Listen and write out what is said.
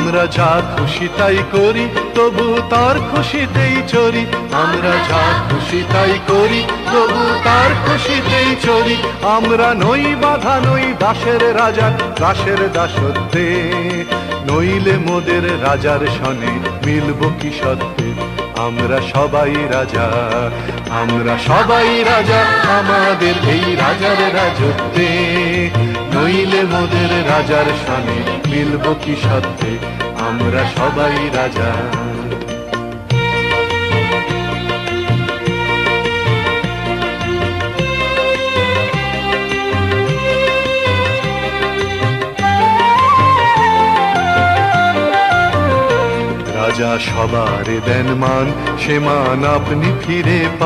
আমরা যা খুশি তাই করি, তবু তার খুশিতেই চরি। আমরা যা খুশি তাই করি, তবু তার খুশিতেই চরি। আমরা নই বাধা, নই দাসের রাজা, দাসের দাসত্বে। নইলে মোদের রাজার সনে মিলব কি সত্ত্বে। আমরা সবাই রাজা, আমরা সবাই রাজা, আমাদের এই রাজার রাজত্বে। নইলে মোদের রাজার সনে মিলব কি সত্ত্বে। আমরা সবাই রাজা। রাজা সবার দেন মান, সে মান আপনি ফিরে পান।